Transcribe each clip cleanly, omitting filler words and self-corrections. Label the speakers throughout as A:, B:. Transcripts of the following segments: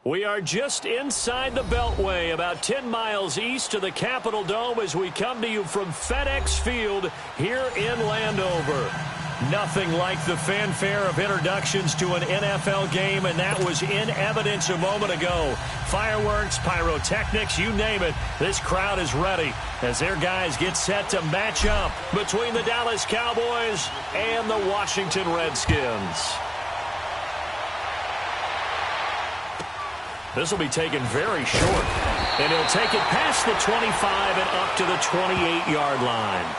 A: We are just inside the Beltway, about 10 miles east of the Capitol Dome as we come to you from FedEx Field here in Landover. Nothing like the fanfare of introductions to an NFL game, and that was in evidence a moment ago. Fireworks, pyrotechnics, you name it. This crowd is ready as their guys get set to match up between the Dallas Cowboys and the Washington Redskins. This will be taken very short, and he'll take it past the 25 and up to the 28-yard line.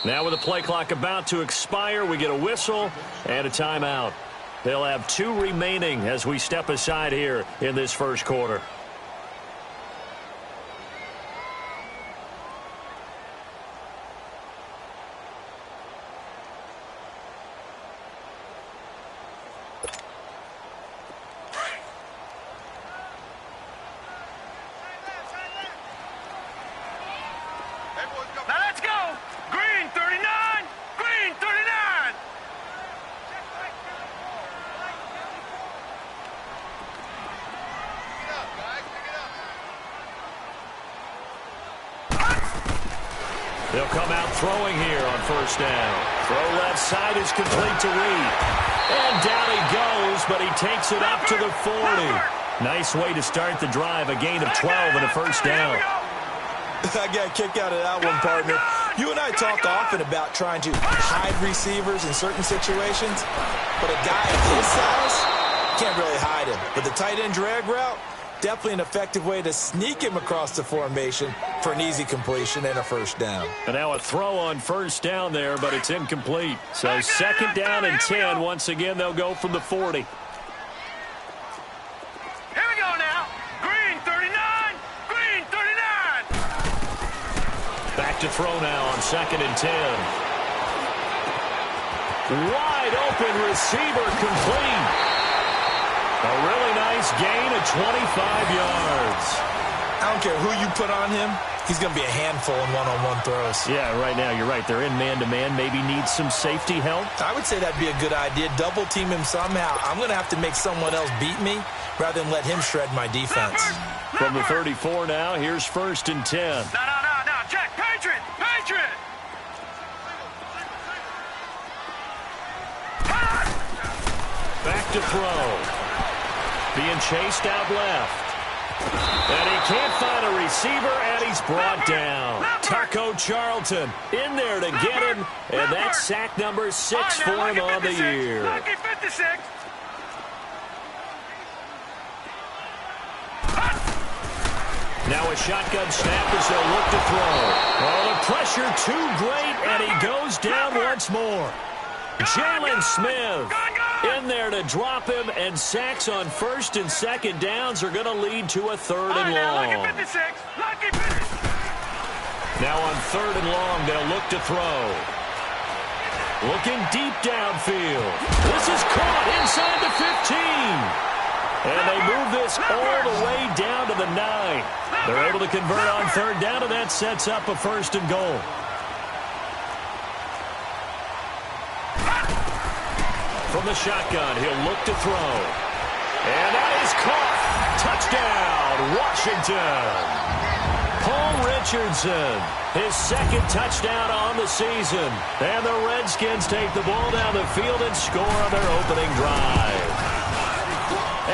A: Now with the play clock about to expire, we get a whistle and a timeout. They'll have 2 remaining as we step aside here in this first quarter. They'll come out throwing here on first down. Throw left side is complete to Reed. And down he goes, but he takes it up to the 40. Nice way to start the drive, a gain of 12 and a first down.
B: I got a kick out of that one, partner. You and I talk often about trying to hide receivers in certain situations, but a guy of his size can't really hide him. But the tight end drag route, definitely an effective way to sneak him across the formation for an easy completion and a first down.
A: And now a throw on first down there, but it's incomplete. So second down and 10. Once again, they'll go from the 40.
C: Here we go now. Green 39. Green 39.
A: Back to throw now on second and 10. Wide open receiver complete. A really nice gain of 25 yards.
B: I don't care who you put on him. He's going to be a handful in one-on-one throws.
A: Yeah, right now, you're right. They're in man-to-man. Maybe needs some safety help.
B: I would say that'd be a good idea. Double-team him somehow. I'm going to have to make someone else beat me rather than let him shred my defense.
A: From the 34 now, here's first and 10.
C: No. Check. Patriot.
A: Back to throw. Being chased out left. And he can't find a receiver, and he's brought down. Taco Charlton in there to get him, and that's sack number 6 for him on the year.
C: Lucky 56.
A: Now a shotgun snap as they'll look to throw. Oh, the pressure too great, and he goes down once more. Jalen Smith in there to drop him, and sacks on first and second downs are going to lead to a third and long.
C: Lucky 56. Lucky 56.
A: Now on third and long, they'll look to throw. Looking deep downfield. This is caught inside the 15. And they move this all the way down to the 9. They're able to convert on third down, and that sets up a first and goal. From the shotgun, he'll look to throw. And that is caught. Touchdown, Washington. Paul Richardson, his second touchdown on the season. And the Redskins take the ball down the field and score on their opening drive.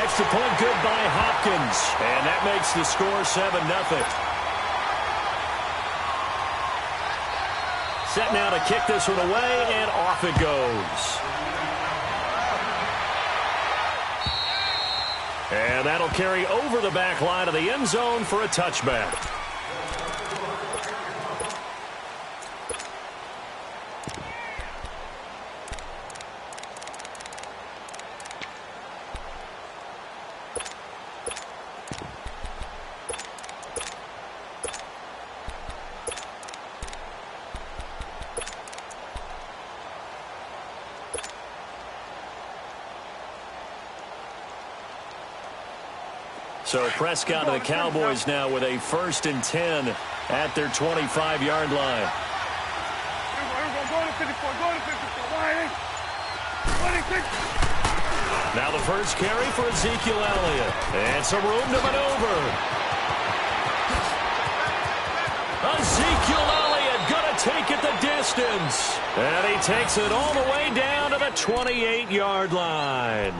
A: Extra point good by Hopkins. And that makes the score 7-0. Set now to kick this one away, and off it goes. And that'll carry over the back line of the end zone for a touchback. So Prescott and the Cowboys now with a 1st and 10 at their 25-yard line. Now the first carry for Ezekiel Elliott. And some room to maneuver. Ezekiel Elliott going to take it the distance. And he takes it all the way down to the 28-yard line.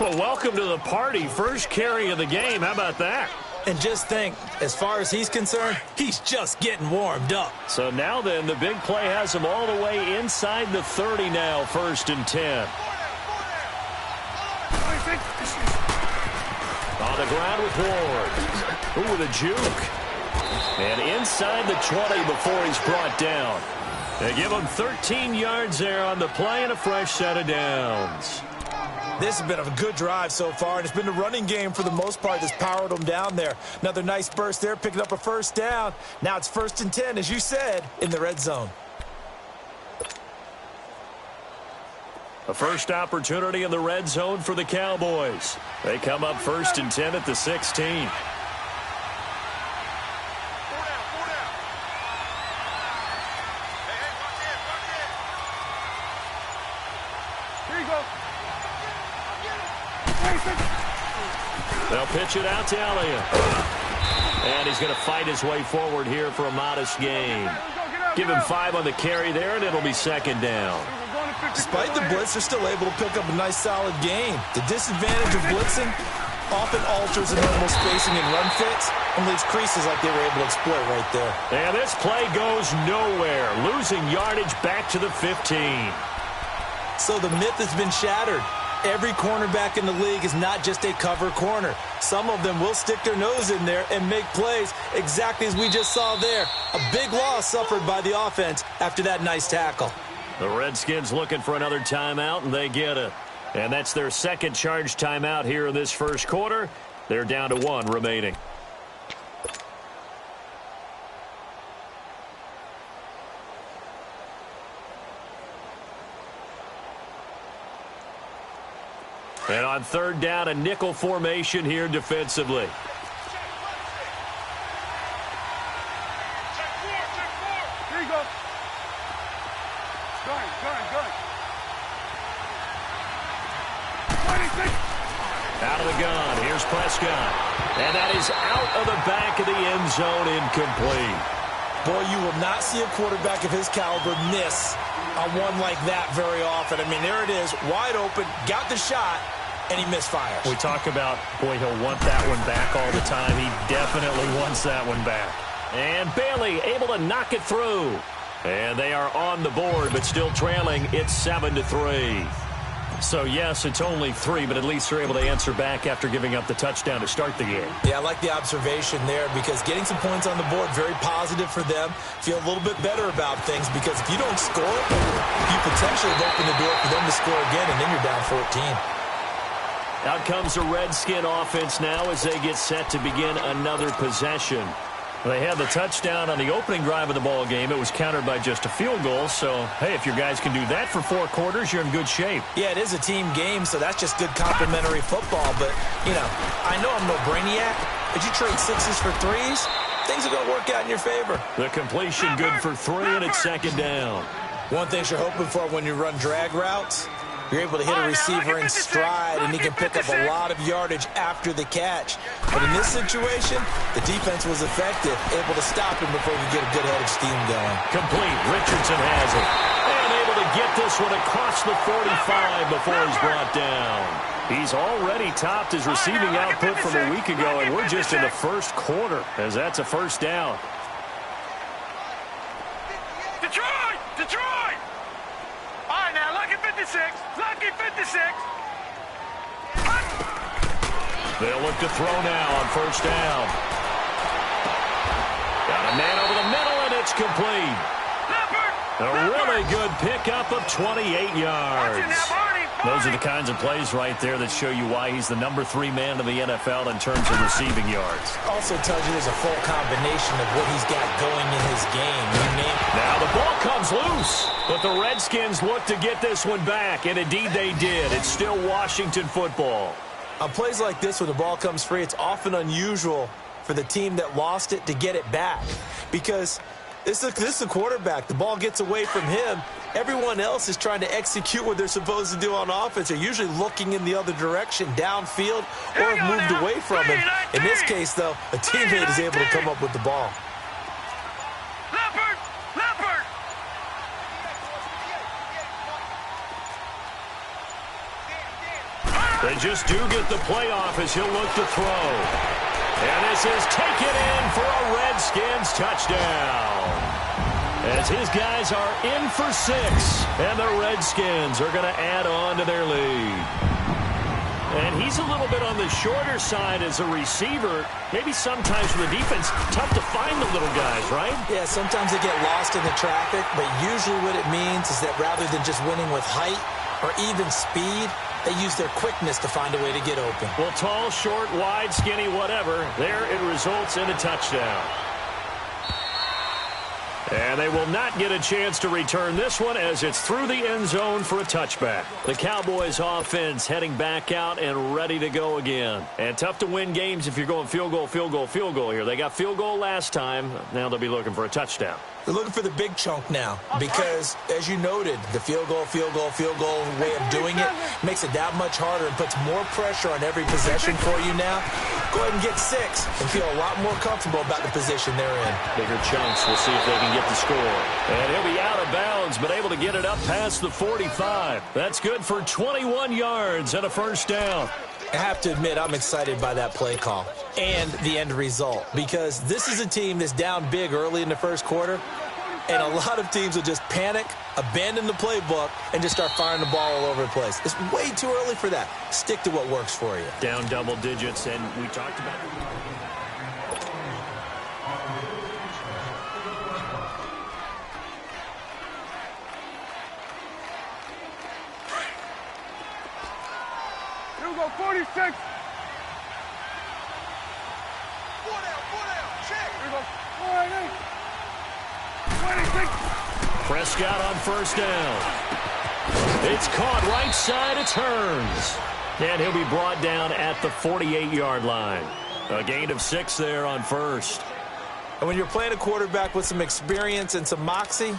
A: Well, welcome to the party. First carry of the game. How about that?
B: And just think, as far as he's concerned, he's just getting warmed up.
A: So now then, the big play has him all the way inside the 30 now, 1st and 10. On the ground with Ward. Ooh, with a juke. And inside the 20 before he's brought down. They give him 13 yards there on the play and a fresh set of downs.
B: This has been a good drive so far, and it's been the running game for the most part that's powered them down there. Another nice burst there, picking up a first down. Now it's 1st and 10, as you said, in the red zone.
A: A first opportunity in the red zone for the Cowboys. They come up 1st and 10 at the 16.
C: Here you go.
A: They'll pitch it out to Elliott. And he's going to fight his way forward here for a modest gain. Give him 5 on the carry there, and it'll be 2nd down.
B: Despite the blitz, they're still able to pick up a nice solid gain. The disadvantage of blitzing often alters the normal spacing and run fits and leaves creases like they were able to exploit right there.
A: And this play goes nowhere, losing yardage back to the 15.
B: So the myth has been shattered. Every cornerback in the league is not just a cover corner. Some of them will stick their nose in there and make plays exactly as we just saw there. A big loss suffered by the offense after that nice tackle.
A: The Redskins looking for another timeout, and they get it. And that's their 2nd charged timeout here in this first quarter. They're down to 1 remaining. And on 3rd down, a nickel formation here defensively.
C: Here you go. Gun. 26.
A: Out of the gun. Here's Prescott. And that is out of the back of the end zone, incomplete.
B: Boy, you will not see a quarterback of his caliber miss on one like that very often. I mean, there it is, wide open, got the shot, and he misfires.
A: We talk about, boy, he'll want that one back all the time. He definitely wants that one back. And Bailey able to knock it through. And they are on the board, but still trailing. It's 7-3. So, yes, it's only 3, but at least they're able to answer back after giving up the touchdown to start the game.
B: Yeah, I like the observation there because getting some points on the board, very positive for them. Feel a little bit better about things because if you don't score, you potentially have opened the door for them to score again, and then you're down 14.
A: Out comes the Redskin offense now as they get set to begin another possession. They had the touchdown on the opening drive of the ball game. It was countered by just a field goal. So, hey, if your guys can do that for 4 quarters, you're in good shape.
B: Yeah, it is a team game, so that's just good complimentary football. But, you know, I know I'm no brainiac, but you trade 6s for 3s, things are going to work out in your favor.
A: The completion good for 3, and it's 2nd down.
B: One thing you're hoping for when you run drag routes, you're able to hit a receiver in stride, and he can pick up a lot of yardage after the catch. But in this situation, the defense was effective, able to stop him before he could get a good head of steam going.
A: Complete. Richardson has it. And able to get this one across the 45 before he's brought down. He's already topped his receiving output from a week ago, and we're just in the first quarter as that's a first down.
C: Detroit! All right, now, lucky 56. Lucky 56.
A: They'll look to throw now on first down. Got a man over the middle, and it's complete. A really good pickup of 28 yards. Those are the kinds of plays right there that show you why he's the number 3 man in the NFL in terms of receiving yards.
B: Also tells you there's a full combination of what he's got going in his game.
A: Now the ball comes loose, but the Redskins look to get this one back, and indeed they did. It's still Washington football.
B: On plays like this, when the ball comes free, it's often unusual for the team that lost it to get it back. Because this is a quarterback. The ball gets away from him. Everyone else is trying to execute what they're supposed to do on offense. They're usually looking in the other direction, downfield, or have moved away from him. In this case, though, a teammate is able to come up with the ball.
A: They just do get the playoff as he'll look to throw. And this is taken in for a Redskins touchdown. As his guys are in for 6, and the Redskins are going to add on to their lead. And he's a little bit on the shorter side as a receiver. Maybe sometimes for the defense, tough to find the little guys, right?
B: Yeah, sometimes they get lost in the traffic, but usually what it means is that rather than just winning with height or even speed, they use their quickness to find a way to get open.
A: Well, tall, short, wide, skinny, whatever, there it results in a touchdown. And they will not get a chance to return this one as it's through the end zone for a touchback. The Cowboys offense heading back out and ready to go again. And tough to win games if you're going field goal, field goal, field goal here. They got field goal last time. Now they'll be looking for a touchdown.
B: They're looking for the big chunk now because, as you noted, the field goal way of doing it makes it that much harder and puts more pressure on every possession for you now. Go ahead and get 6 and feel a lot more comfortable about the position they're in.
A: Bigger chunks. We'll see if they can get the score. And he'll be out of bounds, but able to get it up past the 45. That's good for 21 yards and a first down.
B: I have to admit, I'm excited by that play call and the end result because this is a team that's down big early in the first quarter, and a lot of teams will just panic, abandon the playbook, and just start firing the ball all over the place. It's way too early for that. Stick to what works for you.
A: Down double digits, and we talked about it.
C: Here we go, 46. 4 down, check. Here we go, 48. 26.
A: Prescott on first down. It's caught right side. It's Hearns. And he'll be brought down at the 48-yard line. A gain of 6 there on first.
B: And when you're playing a quarterback with some experience and some moxie,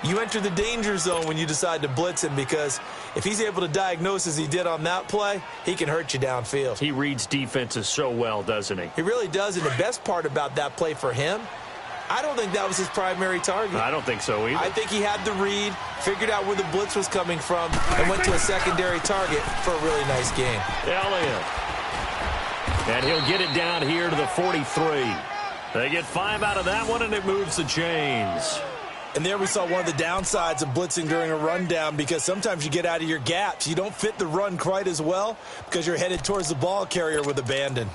B: you enter the danger zone when you decide to blitz him because if he's able to diagnose as he did on that play, he can hurt you downfield.
A: He reads defenses so well, doesn't he?
B: He really does, and the best part about that play for him, I don't think that was his primary target.
A: I don't think so either.
B: I think he had the read, figured out where the blitz was coming from, and went to a secondary target for a really nice game.
A: Elliott. And he'll get it down here to the 43. They get 5 out of that one, and it moves the chains.
B: And there we saw one of the downsides of blitzing during a rundown because sometimes you get out of your gaps. You don't fit the run quite as well because you're headed towards the ball carrier with abandon.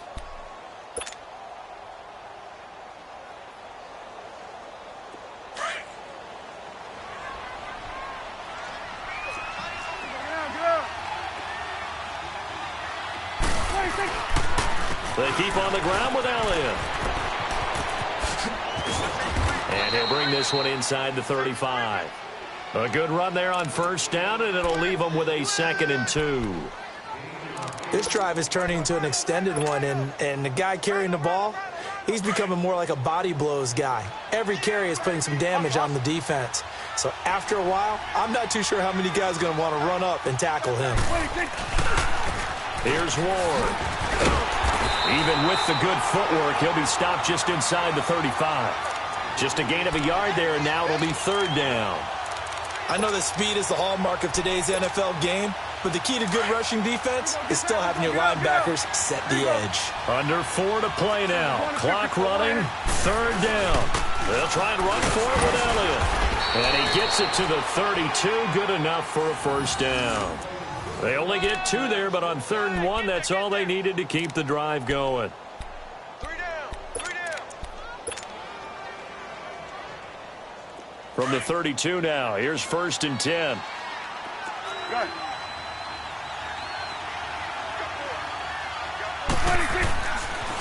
A: They keep on the ground with Elliott. And he'll bring this one inside the 35. A good run there on first down, and it'll leave them with a 2nd and 2.
B: This drive is turning into an extended one, and the guy carrying the ball, he's becoming more like a body blows guy. Every carry is putting some damage on the defense. So after a while, I'm not too sure how many guys are going to want to run up and tackle him.
A: Here's Ward. Even with the good footwork, he'll be stopped just inside the 35. Just a gain of a yard there, and now it'll be 3rd down.
B: I know that speed is the hallmark of today's NFL game, but the key to good rushing defense is still having your linebackers set the edge.
A: Under 4 to play now. Clock running, 3rd down. They'll try and run for it with Elliott. And he gets it to the 32, good enough for a first down. They only get 2 there, but on 3rd and 1, that's all they needed to keep the drive going.
C: 3 down.
A: From the 32 now, here's 1st and 10.
C: Good. 26.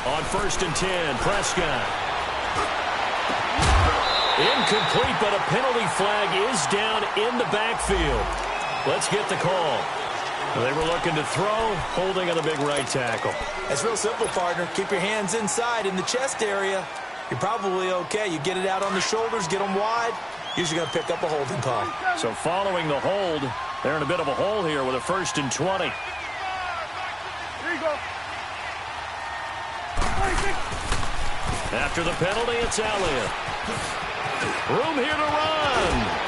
A: On 1st and 10, Prescott. Incomplete, but a penalty flag is down in the backfield. Let's get the call. They were looking to throw, holding on the big right tackle.
B: It's real simple, partner. Keep your hands inside in the chest area. You're probably okay. You get it out on the shoulders, get them wide. Usually going to pick up a holding call.
A: So following the hold, they're in a bit of a hole here with a 1st and 20.
C: Here you go.
A: After the penalty, it's Elliott. Room here to run.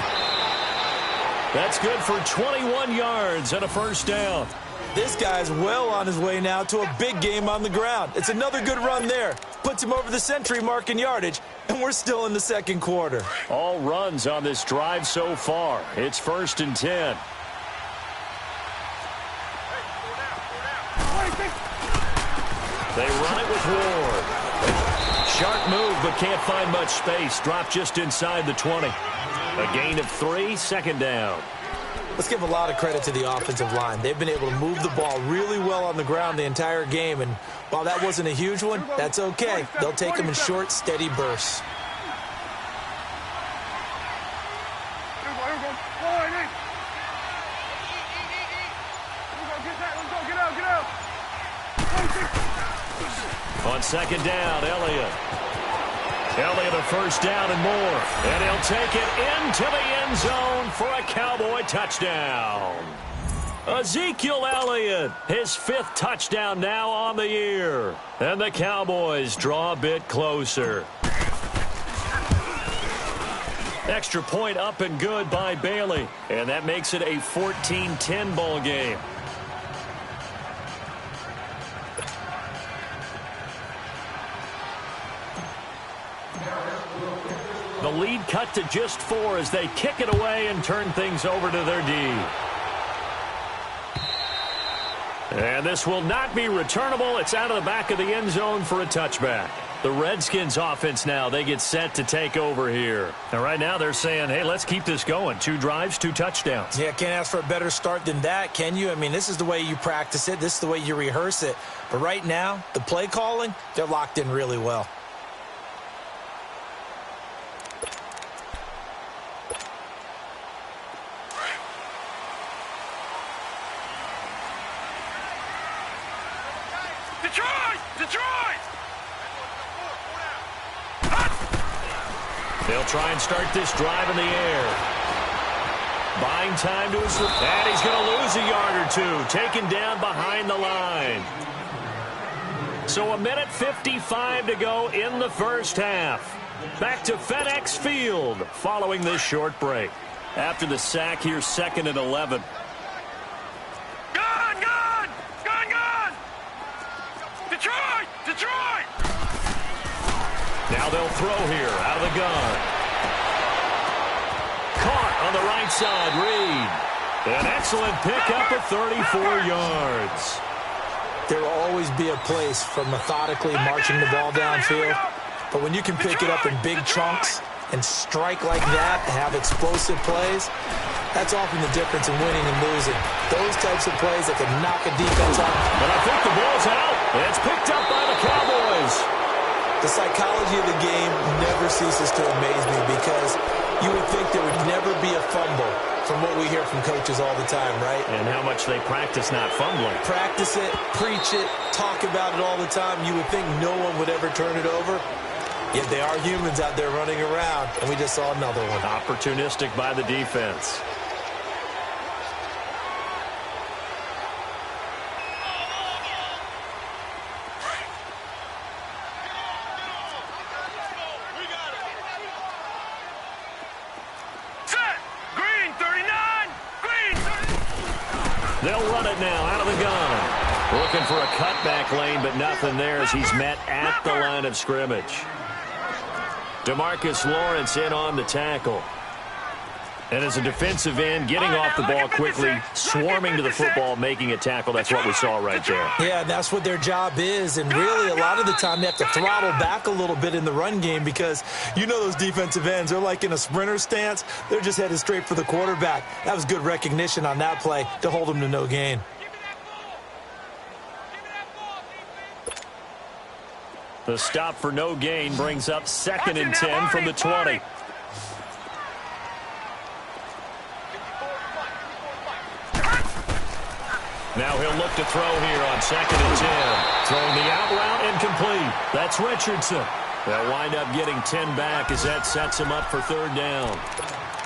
A: That's good for 21 yards and a 1st down.
B: This guy's well on his way now to a big game on the ground. It's another good run there. Puts him over the century mark in yardage, and we're still in the 2nd quarter.
A: All runs on this drive so far. It's 1st and 10. They run it with Ward. Sharp move, but can't find much space. Dropped just inside the 20. A gain of 3, 2nd down.
B: Let's give a lot of credit to the offensive line. They've been able to move the ball really well on the ground the entire game, and while that wasn't a huge one, that's okay. They'll take them in short, steady bursts.
A: On 2nd down, Elliott. Elliott a 1st down and more. And he'll take it into the end zone for a Cowboy touchdown. Ezekiel Elliott, his 5th touchdown now on the year. And the Cowboys draw a bit closer. Extra point up and good by Bailey. And that makes it a 14-10 ball game. The lead cut to just 4 as they kick it away and turn things over to their D. And this will not be returnable. It's out of the back of the end zone for a touchback. The Redskins offense now, they get set to take over here. And right now they're saying, hey, let's keep this going. 2 drives, 2 touchdowns.
B: Yeah, can't ask for a better start than that, can you? I mean, this is the way you practice it. This is the way you rehearse it. But right now, the play calling, they're locked in really well.
C: Detroit!
A: They'll try and start this drive in the air. Buying time to his... And he's going to lose a yard or 2. Taken down behind the line. So 1:55 to go in the 1st half. Back to FedEx Field following this short break. After the sack, here's 2nd and 11.
C: Detroit!
A: Now they'll throw here out of the gun. Caught on the right side, Reed. An excellent pickup of 34 yards.
B: There will always be a place for methodically marching the ball downfield. But when you can pick it up in big chunks and strike like that, have explosive plays, that's often the difference in winning and losing. Those types of plays that can knock a defense out.
A: But I think the ball's out. It's picked up by the Cowboys.
B: The psychology of the game never ceases to amaze me because you would think there would never be a fumble from what we hear from coaches all the time, right?
A: And how much they practice not fumbling.
B: Practice it, preach it, talk about it all the time. You would think no one would ever turn it over. Yet they are humans out there running around, and we just saw another one.
A: Opportunistic by the defense. They'll run it now out of the gun. Looking for a cutback lane, but nothing there as he's met at the line of scrimmage. DeMarcus Lawrence in on the tackle. And as a defensive end, getting off the ball quickly, swarming to the football, making a tackle. That's what we saw right there.
B: Yeah, that's what their job is. And really, a lot of the time, they have to throttle back a little bit in the run game because you know those defensive ends, they're like in a sprinter stance. They're just headed straight for the quarterback. That was good recognition on that play to hold them to no gain.
A: The stop for no gain brings up 2nd and 10 from the 20. Now he'll look to throw here on 2nd and 10. Throwing the out route and complete. That's Richardson. They'll wind up getting 10 back as that sets him up for 3rd down.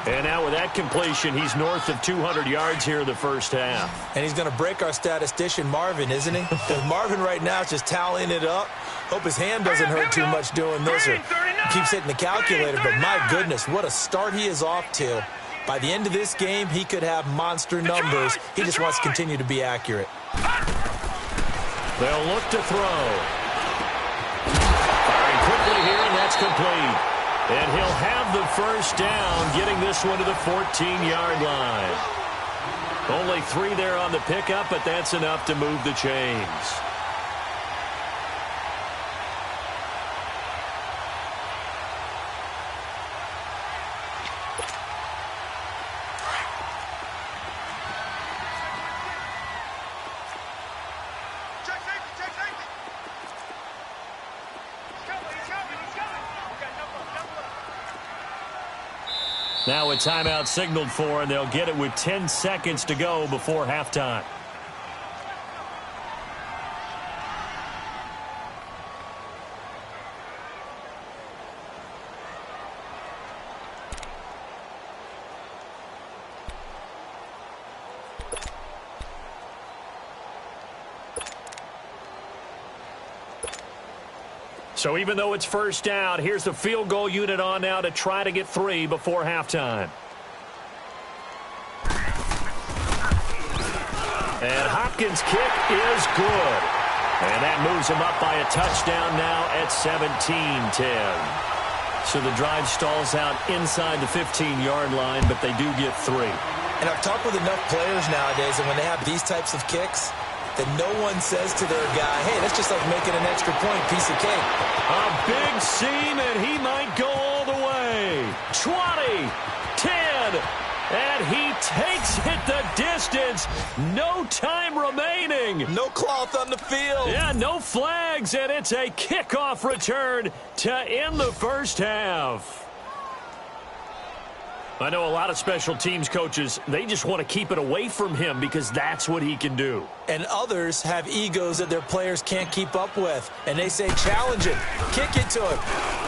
A: And now with that completion, he's north of 200 yards here in the first half.
B: And he's going to break our statistician, Marvin, isn't he? Because Marvin right now is just tallying it up. Hope his hand doesn't hurt too much doing this or keeps hitting the calculator. But my goodness, what a start he is off to. By the end of this game, he could have monster numbers. He just wants to continue to be accurate.
A: They'll look to throw. Firing quickly here, and that's complete. And he'll have the first down, getting this one to the 14-yard line. Only 3 there on the pickup, but that's enough to move the chains. Now a timeout signaled for, and they'll get it with 10 seconds to go before halftime. So even though it's first down, here's the field goal unit on now to try to get 3 before halftime. And Hopkins' kick is good. And that moves him up by a touchdown now at 17-10. So the drive stalls out inside the 15-yard line, but they do get 3.
B: And I've talked with enough players nowadays, and when they have these types of kicks, that no one says to their guy, hey, that's just like making an extra point, piece of cake.
A: A big seam, and he might go all the way. 20, 10, and he takes it the distance. No time remaining.
B: No cloth on the field.
A: Yeah, no flags, and it's a kickoff return to end the first half. I know a lot of special teams coaches, they just want to keep it away from him because that's what he can do.
B: And others have egos that their players can't keep up with. And they say, challenge it, kick it to him.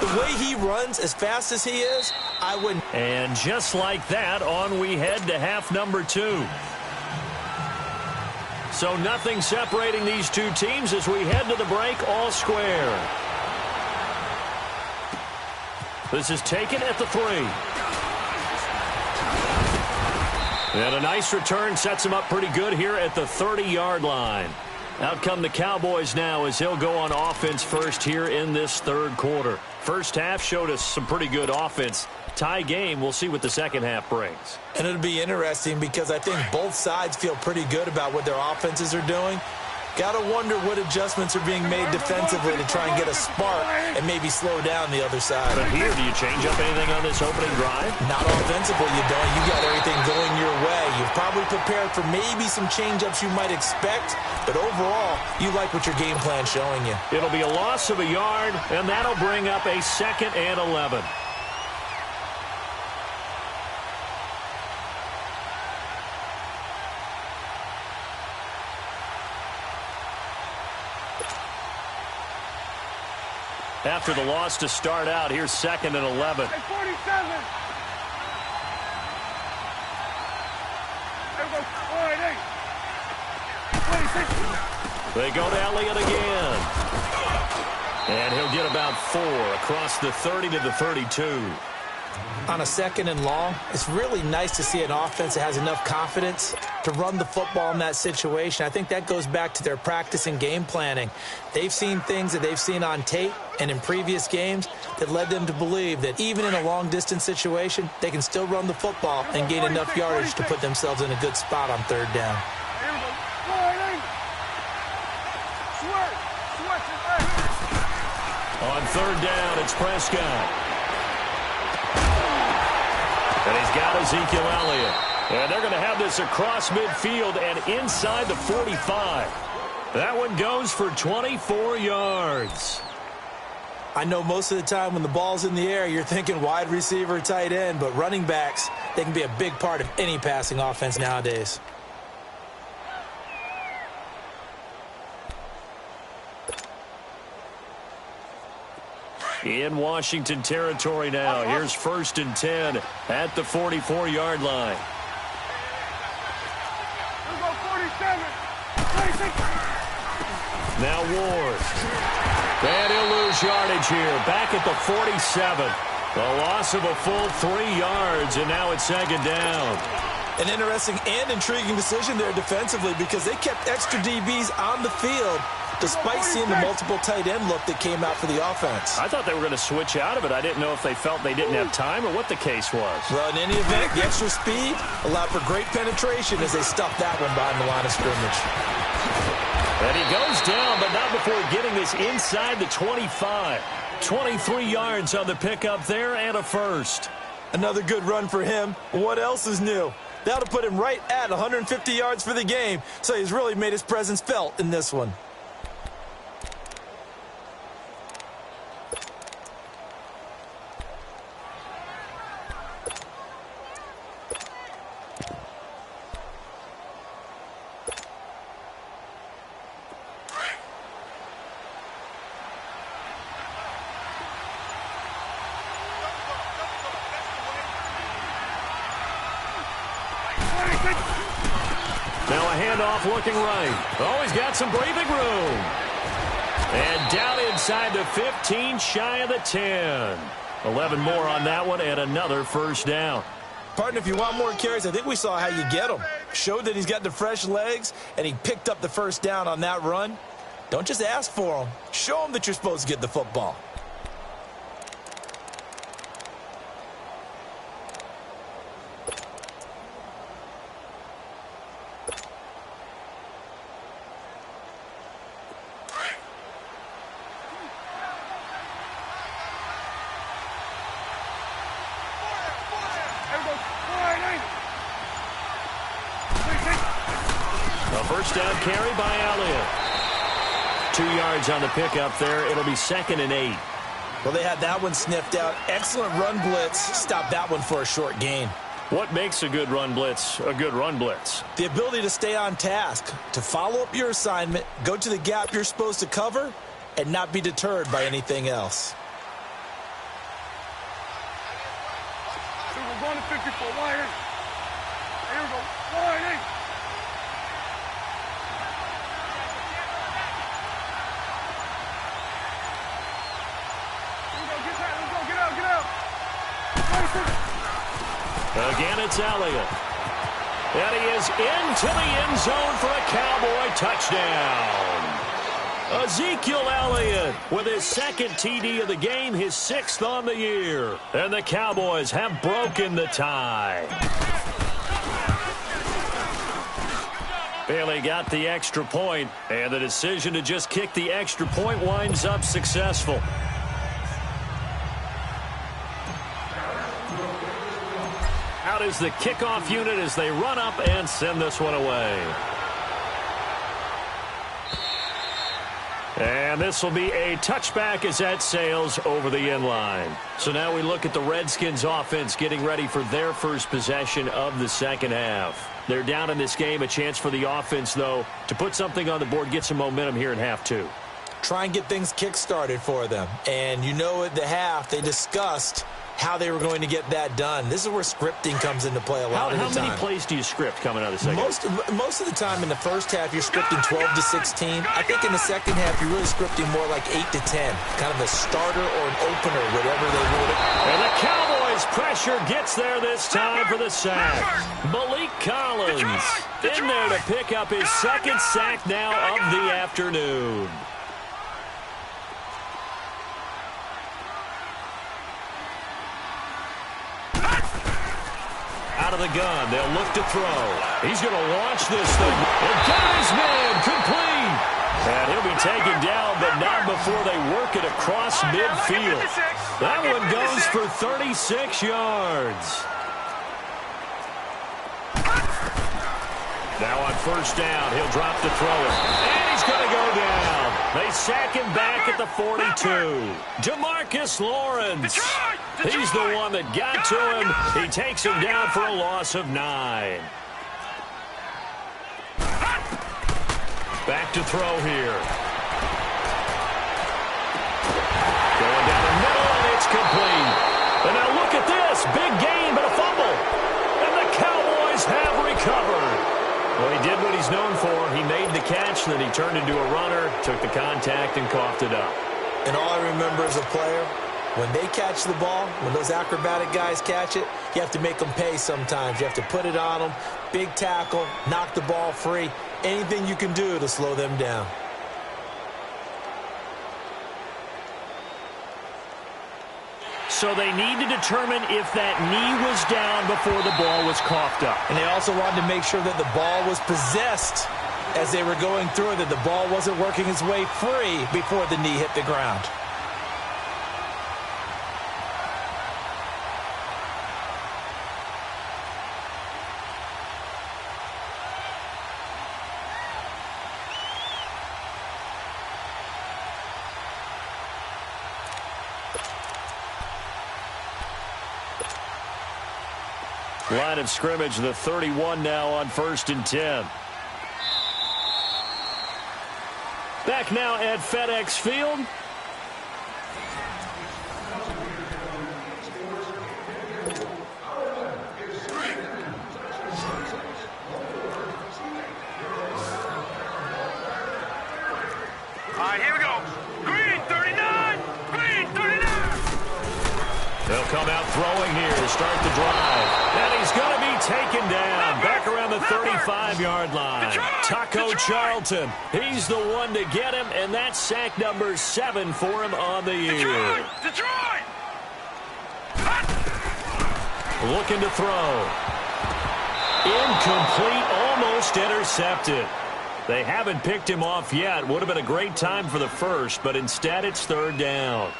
B: The way he runs as fast as he is, I wouldn't.
A: And just like that, on we head to half number 2. So nothing separating these two teams as we head to the break all square. This is taken at the 3. And a nice return sets him up pretty good here at the 30-yard line. Out come the Cowboys now as he'll go on offense first here in this 3rd quarter. First half showed us some pretty good offense. Tie game, we'll see what the second half brings.
B: And it'll be interesting because I think both sides feel pretty good about what their offenses are doing. Got to wonder what adjustments are being made defensively to try and get a spark and maybe slow down the other side.
A: But here, do you change up anything on this opening drive?
B: Not offensively, you don't. You got everything going your way. You've probably prepared for maybe some change-ups you might expect, but overall, you like what your game plan's showing you.
A: It'll be a loss of a yard, and that'll bring up a 2nd and 11. After the loss to start out, here's 2nd and 11.
C: Hey, 47. There we go. 26.
A: They go to Elliott again. And he'll get about 4 across the 30 to the 32.
B: On a 2nd and long, it's really nice to see an offense that has enough confidence to run the football in that situation. I think that goes back to their practice and game planning. They've seen things that they've seen on tape and in previous games that led them to believe that even in a long-distance situation, they can still run the football and gain enough yardage to put themselves in a good spot on 3rd down.
C: Here we go.
A: On 3rd down, it's Prescott. And he's got Ezekiel Elliott. And they're going to have this across midfield and inside the 45. That one goes for 24 yards.
B: I know most of the time when the ball's in the air, you're thinking wide receiver, tight end, but running backs, they can be a big part of any passing offense nowadays.
A: In Washington territory now. Here's 1st and 10 at the 44-yard line. Now Ward. And he'll lose yardage here. Back at the 47. A loss of a full 3 yards, and now it's 2nd down.
B: An interesting and intriguing decision there defensively because they kept extra DBs on the field despite seeing the multiple tight end look that came out for the offense.
A: I thought they were going to switch out of it. I didn't know if they felt they didn't have time or what the case was.
B: Well, in any event, the extra speed allowed for great penetration as they stuffed that one behind the line of scrimmage.
A: And he goes down, but not before getting this inside the 25. 23 yards on the pickup there and a first.
B: Another good run for him. What else is new? That'll put him right at 150 yards for the game, so he's really made his presence felt in this one.
A: Now a handoff looking right. Oh, he's got some breathing room. And down inside the 15, shy of the 10. 11 more on that one and another first down.
B: Partner, if you want more carries, I think we saw how you get them. Showed that he's got the fresh legs, and he picked up the first down on that run. Don't just ask for them. Show them that you're supposed to get the football.
A: First down carry by Elliott. 2 yards on the pickup there. It'll be 2nd and 8.
B: Well, they had that one sniffed out. Excellent run blitz. Stopped that one for a short gain.
A: What makes a good run blitz a good run blitz?
B: The ability to stay on task, to follow up your assignment, go to the gap you're supposed to cover, and not be deterred by anything else.
C: We're going to 54 wire. Here we go. Wire.
A: Again, it's Elliott. And he is into the end zone for a Cowboy touchdown. Ezekiel Elliott with his 2nd TD of the game, his 6th on the year. And the Cowboys have broken the tie. Bailey got the extra point, and the decision to just kick the extra point winds up successful. Out is the kickoff unit as they run up and send this one away. And this will be a touchback as that sails over the end line. So now we look at the Redskins offense getting ready for their first possession of the second half. They're down in this game. A chance for the offense, though, to put something on the board, get some momentum here in half two.
B: Try and get things kick-started for them. And you know at the half they discussed how they were going to get that done. This is where scripting comes into play a lot of the time.
A: How many plays do you script coming out of the second?
B: Most of the time in the first half, you're scripting 12 to 16. I think in the second half, you're really scripting more like 8 to 10. Kind of a starter or an opener, whatever they would.
A: And the Cowboys pressure gets there this time for the sack. Malik Collins in there to pick up his 2nd sack now of the afternoon. Out of the gun, they'll look to throw. He's going to launch this thing. And got his man complete. And he'll be taken down, but not before they work it across midfield. That one goes for 36 yards. Now on first down, he'll drop to throw it. And he's going to go down. They sack him back at the 42. DeMarcus Lawrence. He's the one that got to him. He takes him down for a loss of 9. Back to throw here. Going down the middle. covered. Well, he did what he's known for. He made the catch, then he turned into a runner, took the contact, and coughed it up.
B: And all I remember as a player, when they catch the ball, when those acrobatic guys catch it, you have to make them pay sometimes. You have to put it on them, big tackle, knock the ball free, anything you can do to slow them down.
A: So they need to determine if that knee was down before the ball was coughed up.
B: And they also wanted to make sure that the ball was possessed as they were going through it, that the ball wasn't working its way free before the knee hit the ground.
A: Line of scrimmage, the 31 now on 1st and 10. Back now at FedEx Field.
C: All right, here we go. Green 39, green 39.
A: They'll come out throwing here to start the drive. And he's going to be taken down back around the 35-yard line. Taco Charlton, he's the one to get him, and that's sack number 7 for him on the year.
C: Detroit!
A: Looking to throw. Incomplete, almost intercepted. They haven't picked him off yet. Would have been a great time for the first, but instead it's 3rd down.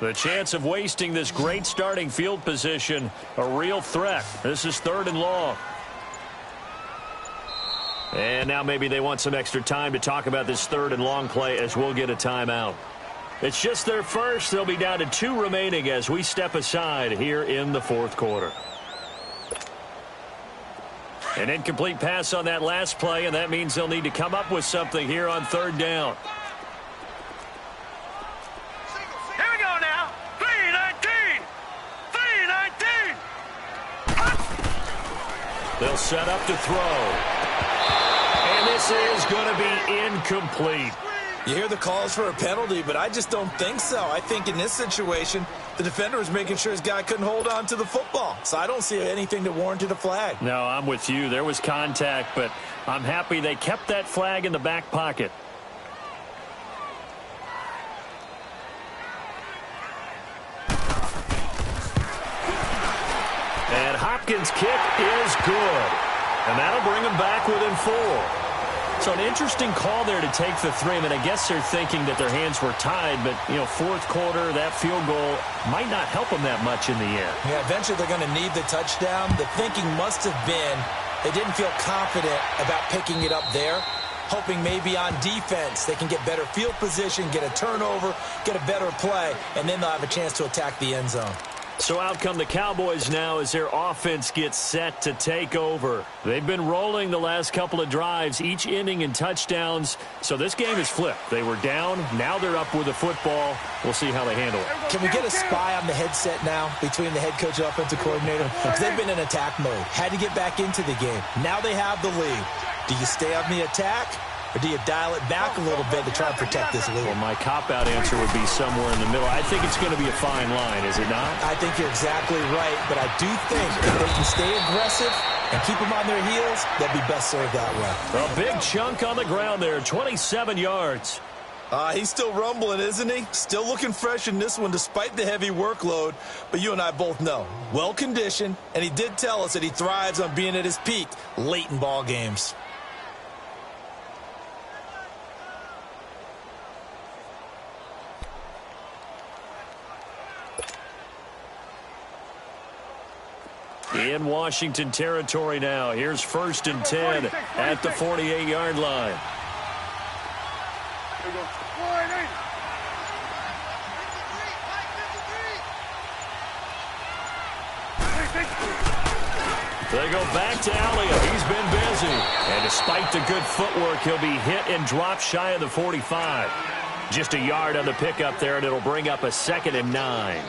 A: The chance of wasting this great starting field position, a real threat. This is 3rd and long. And now maybe they want some extra time to talk about this 3rd and long play as we'll get a timeout. It's just their first. They'll be down to 2 remaining as we step aside here in the 4th quarter. An incomplete pass on that last play, and that means they'll need to come up with something here on 3rd down. They'll set up to throw. And this is going to be incomplete.
B: You hear the calls for a penalty, but I just don't think so. I think in this situation, the defender was making sure his guy couldn't hold on to the football. So I don't see anything that warranted a flag.
A: No, I'm with you. There was contact, but I'm happy they kept that flag in the back pocket. And Hopkins' kick is good. And that'll bring him back within 4. So an interesting call there to take the 3. I mean, I guess they're thinking that their hands were tied, but, you know, 4th quarter, that field goal might not help them that much in the end.
B: Yeah, eventually they're going to need the touchdown. The thinking must have been they didn't feel confident about picking it up there, hoping maybe on defense they can get better field position, get a turnover, get a better play, and then they'll have a chance to attack the end zone.
A: So out come the Cowboys now as their offense gets set to take over. They've been rolling the last couple of drives, each inning in touchdowns. So this game is flipped. They were down. Now they're up with the football. We'll see how they handle it.
B: Can we get a spy on the headset now between the head coach and offensive coordinator? Because they've been in attack mode. Had to get back into the game. Now they have the lead. Do you stay on the attack? Or do you dial it back a little bit to try and protect this lead?
A: Well, my cop-out answer would be somewhere in the middle. I think it's going to be a fine line, is it not?
B: I think you're exactly right, but I do think if they can stay aggressive and keep them on their heels, they'll be best served that way.
A: A big chunk on the ground there, 27 yards.
B: He's still rumbling, isn't he? Still looking fresh in this one despite the heavy workload. But you and I both know, well-conditioned, and he did tell us that he thrives on being at his peak late in ball games.
A: In Washington territory now. Here's 1st and 10 at the 48-yard line. They go back to Elliott. He's been busy. And despite the good footwork, he'll be hit and dropped shy of the 45. Just a yard on the pickup there, and it'll bring up a 2nd and 9.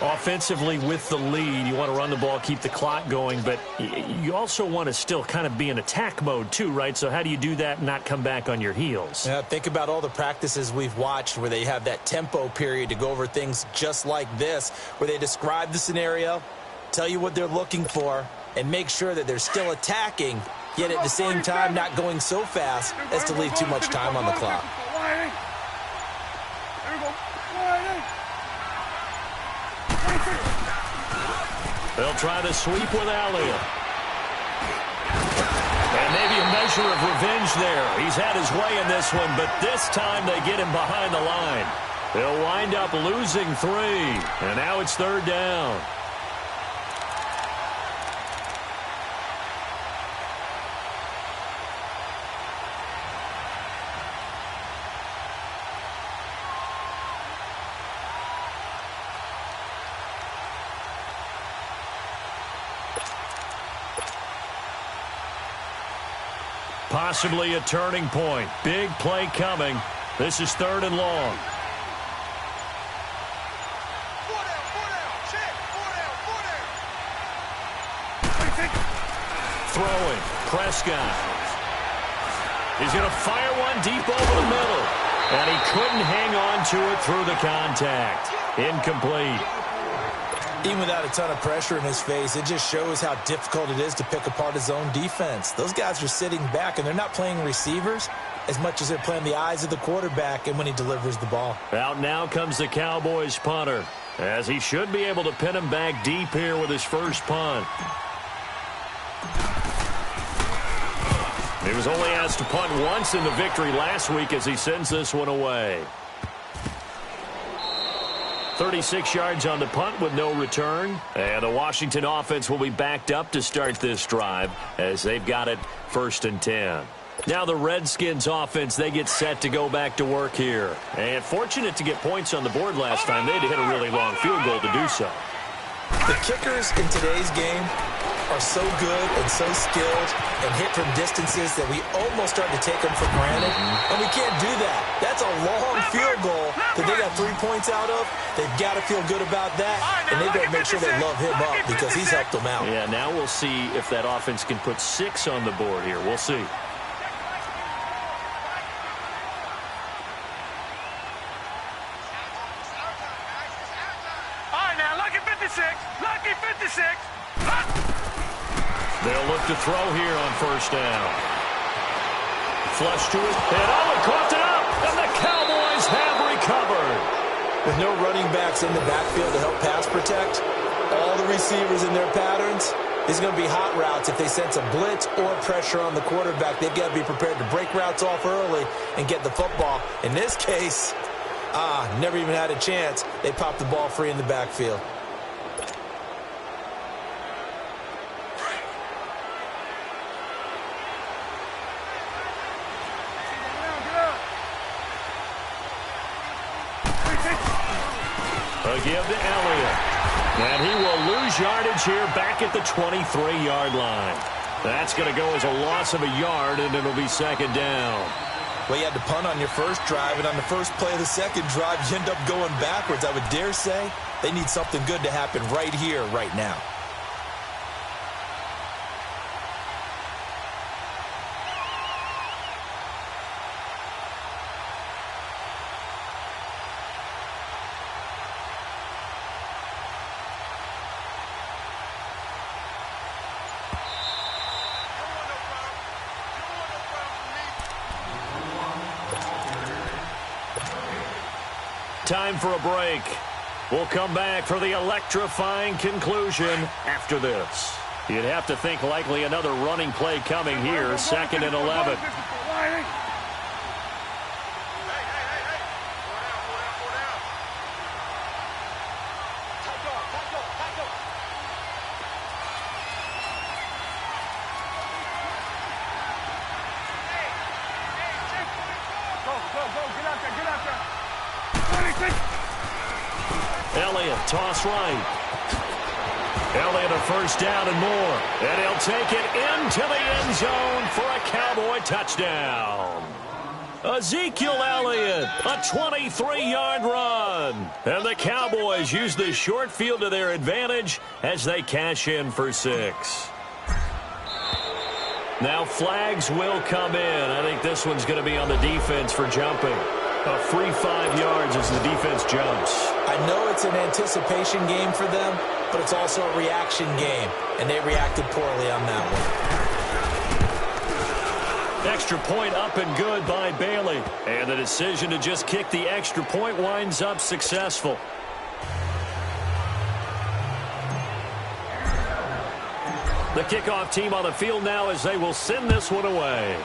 A: Offensively with the lead, you want to run the ball, keep the clock going, but you also want to still kind of be in attack mode too, right? So how do you do that and not come back on your heels?
B: Yeah, think about all the practices we've watched where they have that tempo period to go over things just like this, where they describe the scenario, tell you what they're looking for, and make sure that they're still attacking, yet at the same time not going so fast as to leave too much time on the clock.
A: They'll try to sweep with Elliott. And maybe a measure of revenge there. He's had his way in this one, but this time they get him behind the line. They'll wind up losing 3, and now it's 3rd down. Possibly a turning point. Big play coming. This is 3rd and long. Throwing. Prescott. He's going to fire one deep over the middle. And he couldn't hang on to it through the contact. Incomplete.
B: Even without a ton of pressure in his face, it just shows how difficult it is to pick apart his own defense. Those guys are sitting back, and they're not playing receivers as much as they're playing the eyes of the quarterback and when he delivers the ball.
A: Out now comes the Cowboys punter, as he should be able to pin him back deep here with his first punt. He was only asked to punt once in the victory last week as he sends this one away. 36 yards on the punt with no return. And the Washington offense will be backed up to start this drive as they've got it 1st and 10. Now the Redskins offense, they get set to go back to work here. And fortunate to get points on the board last time. They had to hit a really long field goal to do so.
B: The kickers in today's game are so good and so skilled and hit from distances that we almost start to take them for granted. And we can't do that. That's a long field goal that they got 3 points out of. They've got to feel good about that, and they've got to make sure they love him up because he's helped them out.
A: Yeah, now we'll see if that offense can put 6 on the board here. We'll see.
C: All right, now, lucky 56. Lucky 56.
A: They'll look to throw here on 1st down. Flush to it. And caught it up. And the Cowboys have recovered.
B: With no running backs in the backfield to help pass protect, all the receivers in their patterns, these are going to be hot routes. If they sense a blitz or pressure on the quarterback, they've got to be prepared to break routes off early and get the football. In this case, never even had a chance. They popped the ball free in the backfield.
A: A give to Elliott. And he will lose yardage here back at the 23-yard line. That's going to go as a loss of a yard, and it'll be 2nd down.
B: Well, you had to punt on your first drive, and on the first play of the second drive, you end up going backwards. I would dare say they need something good to happen right here, right now.
A: Time for a break. We'll come back for the electrifying conclusion after this. You'd have to think likely another running play coming here, 2nd and 11. Elliott, toss right. Elliott a first down and more. And he'll take it into the end zone for a Cowboy touchdown. Ezekiel Elliott, a 23-yard run. And the Cowboys use the short field to their advantage as they cash in for 6. Now flags will come in. I think this one's going to be on the defense for jumping. A free 5 yards as the defense jumps.
B: I know it's an anticipation game for them, but it's also a reaction game, and they reacted poorly on that one.
A: Extra point up and good by Bailey. And the decision to just kick the extra point winds up successful. The kickoff team on the field now as they will send this one away.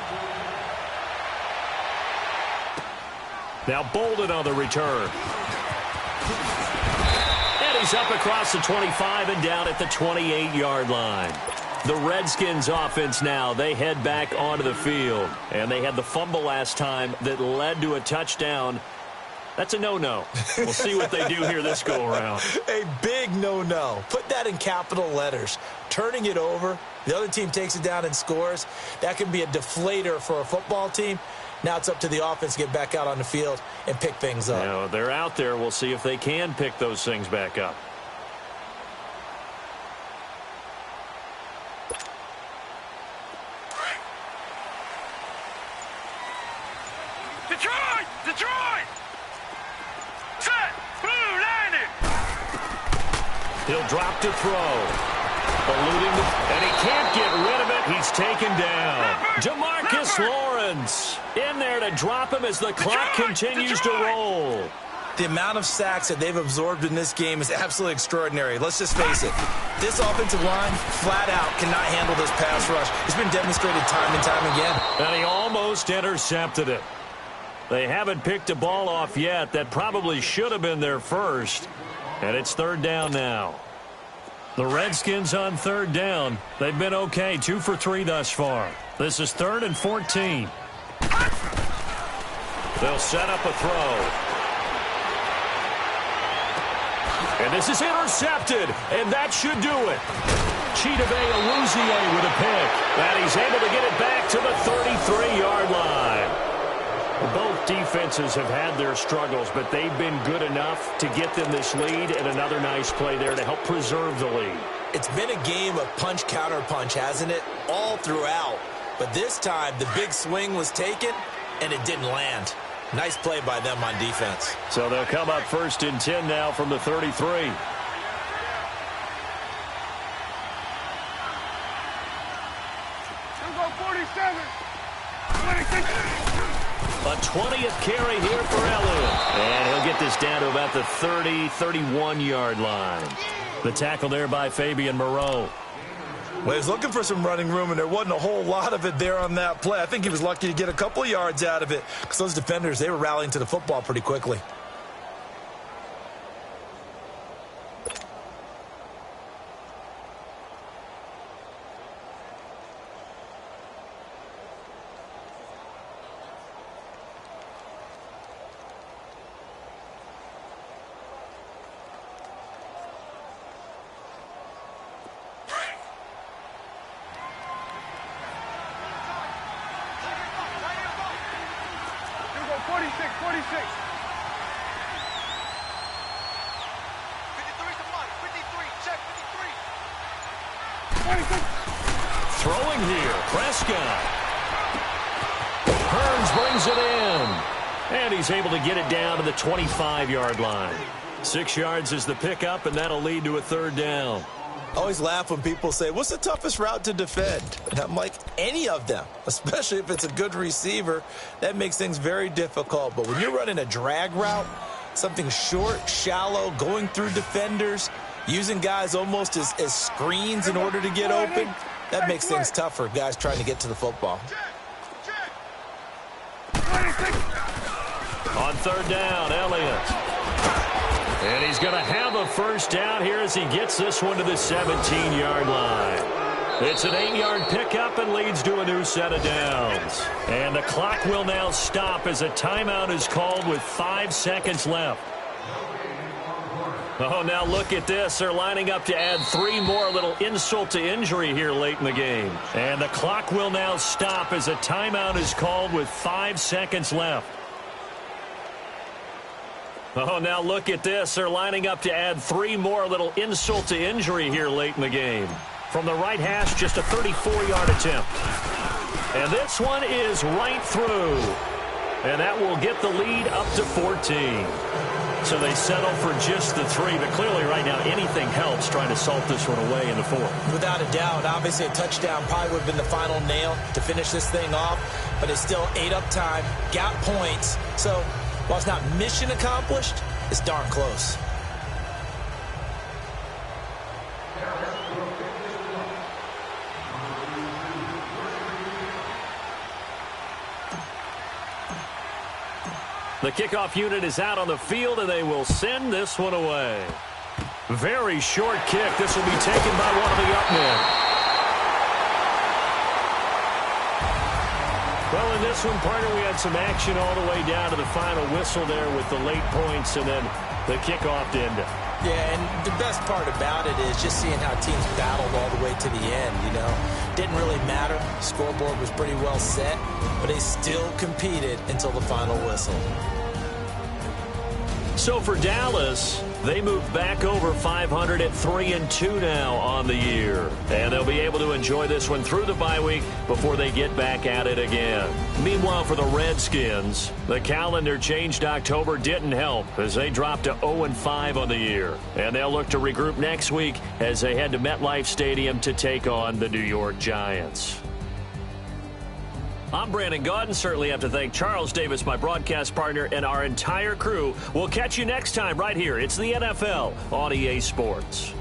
A: Now Bolden on the return. And he's up across the 25 and down at the 28-yard line. The Redskins offense now, they head back onto the field. And they had the fumble last time that led to a touchdown. That's a no-no. We'll see what they do here this go-around.
B: A big no-no. Put that in capital letters. Turning it over, the other team takes it down and scores. That can be a deflator for a football team. Now it's up to the offense to get back out on the field and pick things up.
A: You know, they're out there. We'll see if they can pick those things back up.
C: Detroit! Detroit! Set! Blue landing!
A: He'll drop to throw. Eluding, and he can't get rid of it. He's taken down. Jamarcus Lawrence in there to drop him as the clock continues to roll.
B: The amount of sacks that they've absorbed in this game is absolutely extraordinary. Let's just face it. This offensive line, flat out, cannot handle this pass rush. It's been demonstrated time and time again.
A: And he almost intercepted it. They haven't picked a ball off yet. That probably should have been their first. And it's third down now. The Redskins on third down. They've been okay, 2 for 3 thus far. This is 3rd and 14. They'll set up a throw. And this is intercepted, and that should do it. Chidobe Awuzie with a pick. And he's able to get it back to the 33-yard line. Both defenses have had their struggles, but they've been good enough to get them this lead, and another nice play there to help preserve the lead.
B: It's been a game of punch-counter-punch, hasn't it? All throughout. But this time, the big swing was taken, and it didn't land. Nice play by them on defense.
A: So they'll come up 1st and 10 now from the 33. A 20th carry here for Elliott. And he'll get this down to about the 30, 31-yard line. The tackle there by Fabian Moreau.
B: Well, he was looking for some running room, and there wasn't a whole lot of it there on that play. I think he was lucky to get a couple of yards out of it because those defenders, they were rallying to the football pretty quickly.
A: Throwing here, Prescott. Hearns brings it in. And he's able to get it down to the 25-yard line. 6 yards is the pickup, and that'll lead to a third down.
B: I always laugh when people say, what's the toughest route to defend? And I'm like, any of them, especially if it's a good receiver. That makes things very difficult. But when you're running a drag route, something short, shallow, going through defenders, using guys almost as screens in order to get open, that makes things tough for guys trying to get to the football.
A: On third down, Elliott. And he's going to have a first down here as he gets this one to the 17-yard line. It's an 8-yard pickup and leads to a new set of downs. And the clock will now stop as a timeout is called with 5 seconds left. Oh, now look at this. They're lining up to add 3 more, a little insult to injury here late in the game. And the clock will now stop as a timeout is called with 5 seconds left. Oh, now look at this. They're lining up to add 3 more, a little insult to injury here late in the game. From the right hash, just a 34-yard attempt. And this one is right through. And that will get the lead up to 14. So they settle for just the 3, but clearly right now anything helps trying to salt this one away in the 4th.
B: Without a doubt, obviously a touchdown probably would have been the final nail to finish this thing off, but it's still ate up time, got points. So while it's not mission accomplished, it's darn close.
A: The kickoff unit is out on the field, and they will send this one away. Very short kick. This will be taken by one of the up men. Well, in this one, partner, we had some action all the way down to the final whistle there with the late points and then the kickoff to end it.
B: Yeah, and the best part about it is just seeing how teams battled all the way to the end, you know. Didn't really matter. Scoreboard was pretty well set, but they still competed until the final whistle.
A: So for Dallas, they moved back over 500 at 3-2 now on the year. And they'll be able to enjoy this one through the bye week before they get back at it again. Meanwhile, for the Redskins, the calendar changed October didn't help as they dropped to 0-5 on the year. And they'll look to regroup next week as they head to MetLife Stadium to take on the New York Giants. I'm Brandon Gaudin. Certainly have to thank Charles Davis, my broadcast partner, and our entire crew. We'll catch you next time right here. It's the NFL on EA Sports.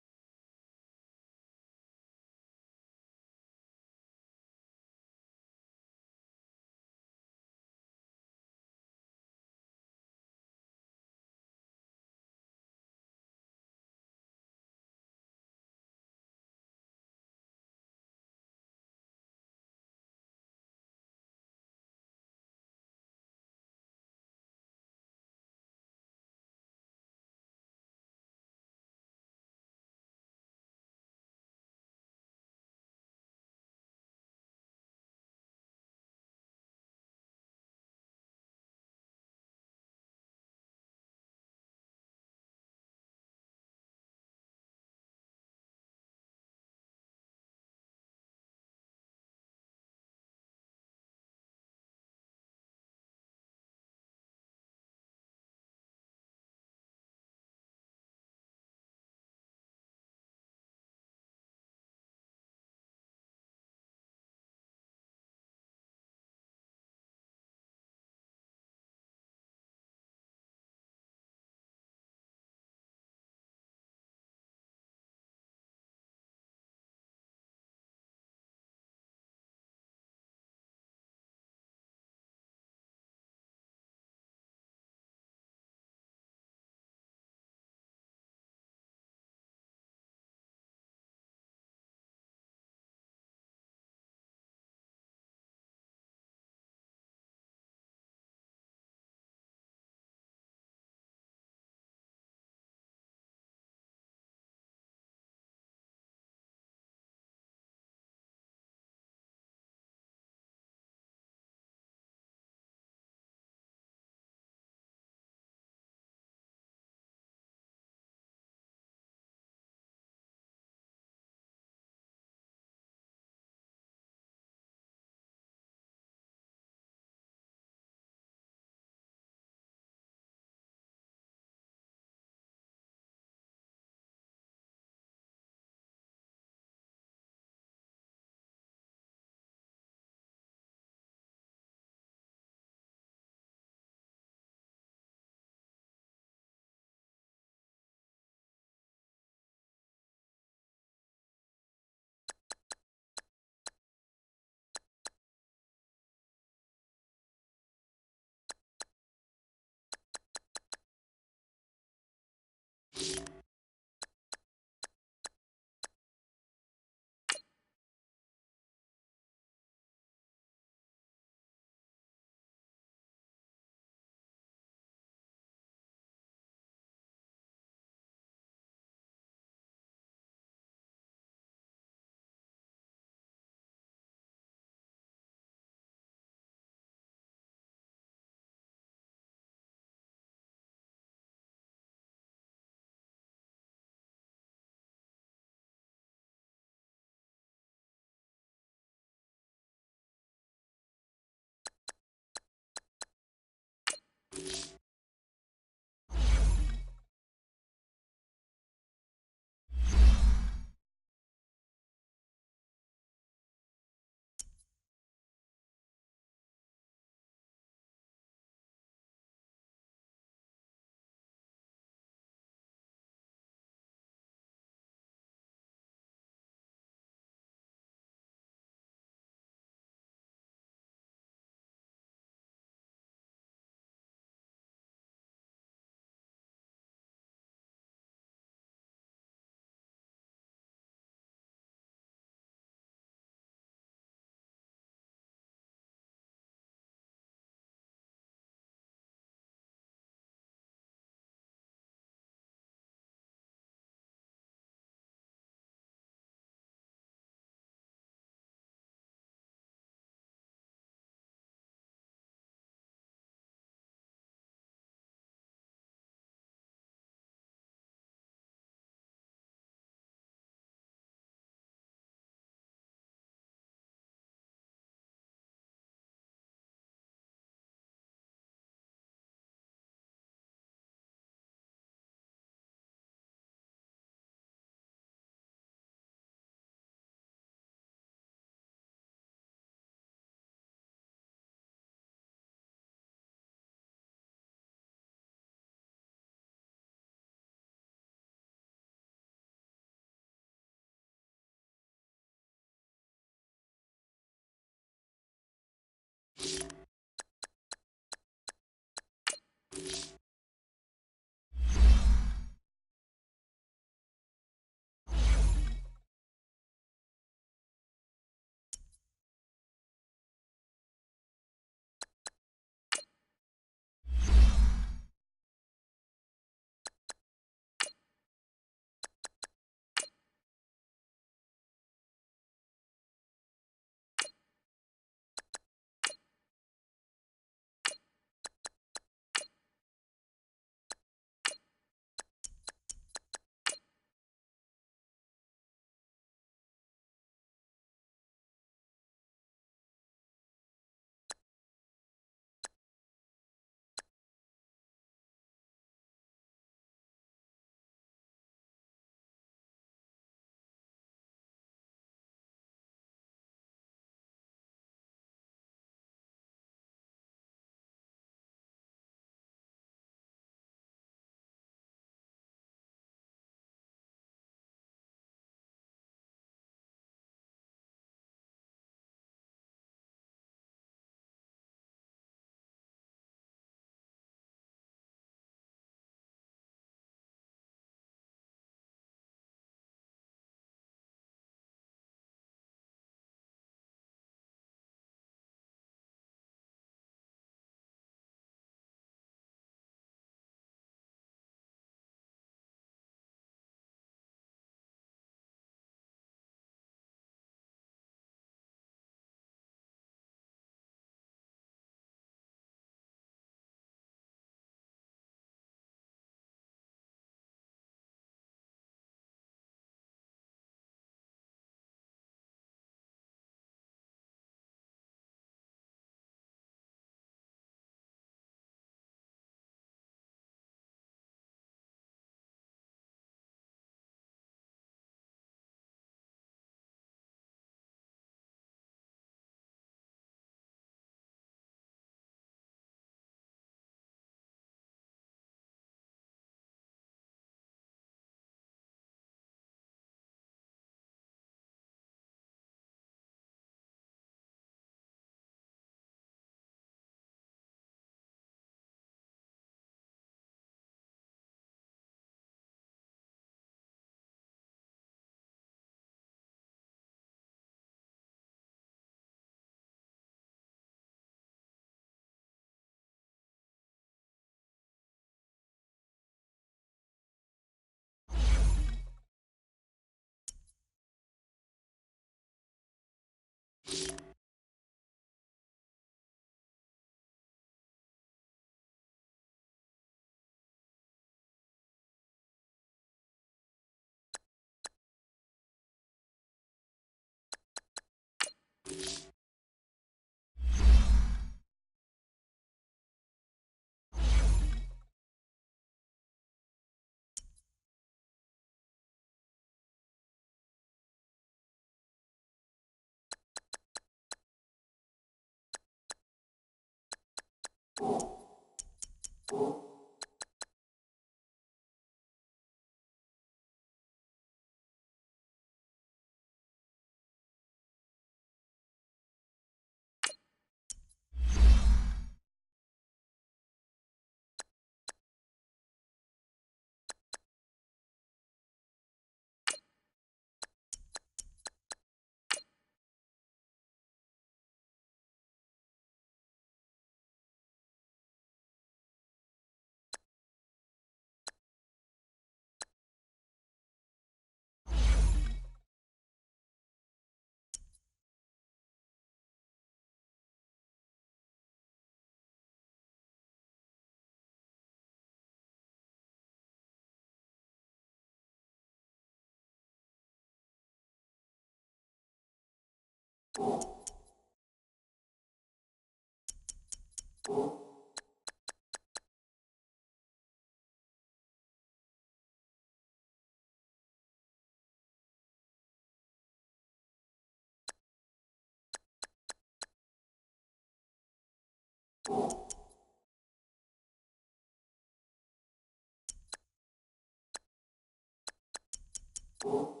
D: You